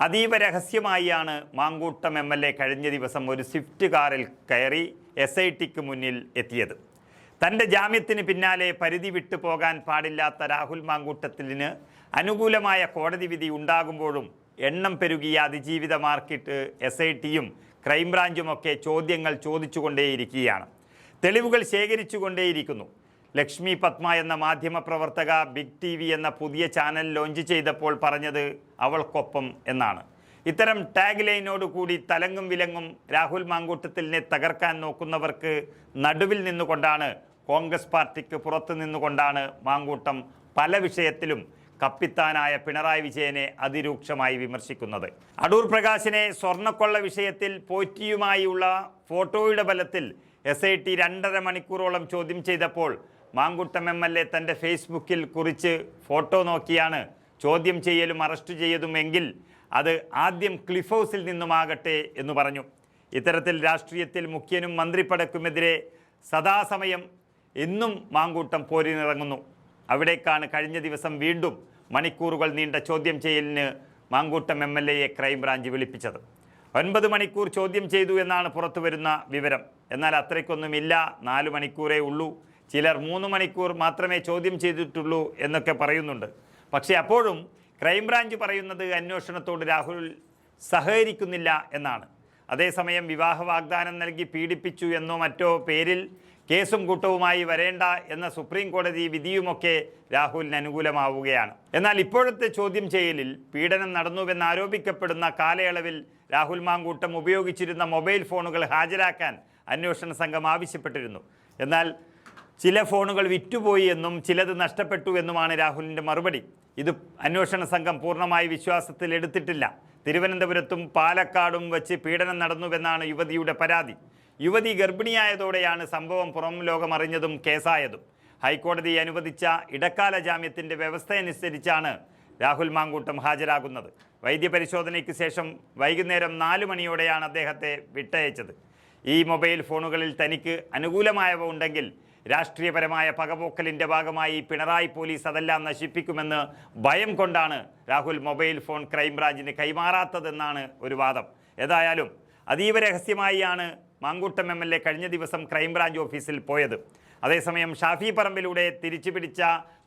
അതീവ രഹസ്യമായാണ് മാങ്കൂട്ടം MLA കഴിഞ്ഞ ദിവസം ഒരു സ്വിഫ്റ്റ് കാറിൽ കയറി SITക്ക് മുന്നിൽ എത്തിയത്. തൻ്റെ ജാമ്യത്തിന് പിന്നാലെ പരിധി വിട്ടു പോകാൻ പാടില്ലാത്ത രാഹുൽ മാങ്കൂട്ടത്തിലിന് അനുകൂലമായ കോടതി വിധി ഉണ്ടാകുമ്പോഴും എണ്ണം പെരുകിയ അതിജീവിത മാർക്കറ്റ് SITയും ക്രൈംബ്രാഞ്ചുമൊക്കെ ചോദ്യങ്ങൾ ചോദിച്ചുകൊണ്ടേയിരിക്കുകയാണ്. തെളിവുകൾ ശേഖരിച്ചുകൊണ്ടേയിരിക്കുന്നു. ലക്ഷ്മി പത്മ എന്ന മാധ്യമപ്രവർത്തക ബിഗ് TV എന്ന പുതിയ ചാനൽ ലോഞ്ച് ചെയ്തപ്പോൾ പറഞ്ഞത് അവൾക്കൊപ്പം എന്നാണ്. ഇത്തരം ടാഗ് ലൈനോടുകൂടി തലങ്ങും വിലങ്ങും രാഹുൽ മാങ്കൂട്ടത്തിലിനെ തകർക്കാൻ നോക്കുന്നവർക്ക് നടുവിൽ നിന്നുകൊണ്ടാണ്, കോൺഗ്രസ് പാർട്ടിക്ക് പുറത്തു നിന്നുകൊണ്ടാണ് മാങ്കൂട്ടം പല വിഷയത്തിലും കപ്പിത്താനായ പിണറായി വിജയനെ അതിരൂക്ഷമായി വിമർശിക്കുന്നത്. അടൂർ പ്രകാശിനെ സ്വർണ്ണക്കൊള്ള വിഷയത്തിൽ പോറ്റിയുമായുള്ള ഫോട്ടോയുടെ ബലത്തിൽ SIT 2.5 മണിക്കൂറോളം ചോദ്യം ചെയ്തപ്പോൾ മാങ്കൂട്ടം MLA തൻ്റെ ഫേസ്ബുക്കിൽ കുറിച്ച് ഫോട്ടോ നോക്കിയാണ് ചോദ്യം ചെയ്യലും അറസ്റ്റ് ചെയ്യതുമെങ്കിൽ അത് ആദ്യം ക്ലിഫ് ഹൗസിൽ നിന്നുമാകട്ടെ എന്ന് പറഞ്ഞു. ഇത്തരത്തിൽ രാഷ്ട്രീയത്തിൽ മുഖ്യനും മന്ത്രിപ്പടക്കുമെതിരെ സദാസമയം എന്നും മാങ്കൂട്ടം പോരിനിറങ്ങുന്നു. അവിടേക്കാണ് കഴിഞ്ഞ ദിവസം വീണ്ടും മണിക്കൂറുകൾ നീണ്ട ചോദ്യം ചെയ്യലിന് മാങ്കൂട്ടം MLAയെ ക്രൈംബ്രാഞ്ച് വിളിപ്പിച്ചത്. 9 മണിക്കൂർ ചോദ്യം ചെയ്തു എന്നാണ് പുറത്തു വരുന്ന വിവരം. എന്നാൽ അത്രയ്ക്കൊന്നുമില്ല, 4 മണിക്കൂറേ ഉള്ളൂ. ചിലർ 3 മണിക്കൂർ മാത്രമേ ചോദ്യം ചെയ്തിട്ടുള്ളൂ എന്നൊക്കെ പറയുന്നുണ്ട്. പക്ഷേ അപ്പോഴും ക്രൈംബ്രാഞ്ച് പറയുന്നത് അന്വേഷണത്തോട് രാഹുൽ സഹകരിക്കുന്നില്ല എന്നാണ്. അതേസമയം വിവാഹ വാഗ്ദാനം നൽകി പീഡിപ്പിച്ചു എന്നോ മറ്റോ പേരിൽ കേസും കൂട്ടവുമായി വരേണ്ട എന്ന സുപ്രീം കോടതി വിധിയുമൊക്കെ രാഹുലിന് അനുകൂലമാവുകയാണ്. എന്നാൽ ഇപ്പോഴത്തെ ചോദ്യം ചെയ്യലിൽ പീഡനം നടന്നുവെന്നാരോപിക്കപ്പെടുന്ന കാലയളവിൽ രാഹുൽ മാങ്കൂട്ടം ഉപയോഗിച്ചിരുന്ന മൊബൈൽ ഫോണുകൾ ഹാജരാക്കാൻ അന്വേഷണ സംഘം ആവശ്യപ്പെട്ടിരുന്നു. എന്നാൽ ചില ഫോണുകൾ വിറ്റുപോയി എന്നും ചിലത് നഷ്ടപ്പെട്ടു എന്നുമാണ് രാഹുലിൻ്റെ മറുപടി. ഇത് അന്വേഷണ സംഘം പൂർണ്ണമായി വിശ്വാസത്തിൽ എടുത്തിട്ടില്ല. തിരുവനന്തപുരത്തും പാലക്കാടും വച്ച് പീഡനം നടന്നുവെന്നാണ് യുവതിയുടെ പരാതി. യുവതി ഗർഭിണിയായതോടെയാണ് സംഭവം പുറം ലോകമറിഞ്ഞതും കേസായതും. ഹൈക്കോടതി അനുവദിച്ച ഇടക്കാല ജാമ്യത്തിൻ്റെ വ്യവസ്ഥയനുസരിച്ചാണ് രാഹുൽ മാങ്കൂട്ടം ഹാജരാകുന്നത്. വൈദ്യപരിശോധനയ്ക്ക് ശേഷം വൈകുന്നേരം 4 മണിയോടെയാണ് അദ്ദേഹത്തെ വിട്ടയച്ചത്. ഈ മൊബൈൽ ഫോണുകളിൽ തനിക്ക് അനുകൂലമായവ ഉണ്ടെങ്കിൽ രാഷ്ട്രീയപരമായ പകപോക്കലിൻ്റെ ഭാഗമായി പിണറായി പോലീസ് അതെല്ലാം നശിപ്പിക്കുമെന്ന് ഭയം കൊണ്ടാണ് രാഹുൽ മൊബൈൽ ഫോൺ ക്രൈംബ്രാഞ്ചിന് കൈമാറാത്തതെന്നാണ് ഒരു വാദം. ഏതായാലും അതീവ രഹസ്യമായാണ് മാങ്കൂട്ടം MLA കഴിഞ്ഞ ദിവസം ക്രൈംബ്രാഞ്ച് ഓഫീസിൽ പോയത്. അതേസമയം ഷാഫി പറമ്പിലൂടെ തിരിച്ചുപിടിച്ച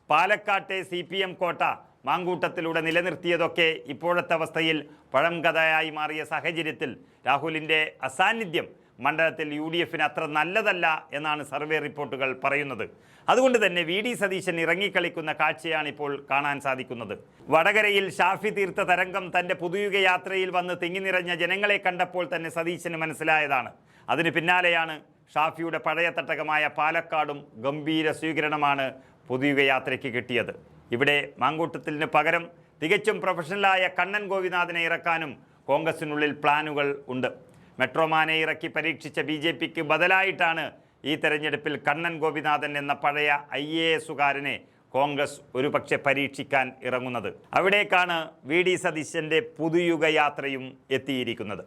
പാലക്കാട്ടെ CPM കോട്ട മാങ്കൂട്ടത്തിലൂടെ നിലനിർത്തിയതൊക്കെ ഇപ്പോഴത്തെ അവസ്ഥയിൽ പഴം കഥയായി മാറിയ സാഹചര്യത്തിൽ രാഹുലിൻ്റെ അസാന്നിധ്യം മണ്ഡലത്തിൽ UDFന് അത്ര നല്ലതല്ല എന്നാണ് സർവേ റിപ്പോർട്ടുകൾ പറയുന്നത്. അതുകൊണ്ട് തന്നെ VD സതീശൻ ഇറങ്ങിക്കളിക്കുന്ന കാഴ്ചയാണ് ഇപ്പോൾ കാണാൻ സാധിക്കുന്നത്. വടകരയിൽ ഷാഫി തീർത്ത തരംഗം തൻ്റെ പുതുയുഗ യാത്രയിൽ വന്ന് തിങ്ങി നിറഞ്ഞ ജനങ്ങളെ കണ്ടപ്പോൾ തന്നെ സതീശന് മനസ്സിലായതാണ്. അതിന് പിന്നാലെയാണ് ഷാഫിയുടെ പഴയ തട്ടകമായ പാലക്കാടും ഗംഭീര സ്വീകരണമാണ് പുതുയുഗ യാത്രയ്ക്ക് കിട്ടിയത്. ഇവിടെ മാങ്കൂട്ടത്തിന് പകരം തികച്ചും പ്രൊഫഷണലായ കണ്ണൻ ഗോപിനാഥിനെ ഇറക്കാനും കോൺഗ്രസിനുള്ളിൽ പ്ലാനുകൾ ഉണ്ട്. മെട്രോമാനെ ഇറക്കി പരീക്ഷിച്ച BJPക്ക് ബദലായിട്ടാണ് ഈ തെരഞ്ഞെടുപ്പിൽ കണ്ണൻ ഗോപിനാഥൻ എന്ന പഴയ IASകാരനെ കോൺഗ്രസ് ഒരുപക്ഷെ പരീക്ഷിക്കാൻ ഇറങ്ങുന്നത്. അവിടേക്കാണ് VD സതീശൻ്റെ പുതുയുഗ യാത്രയും എത്തിയിരിക്കുന്നത്.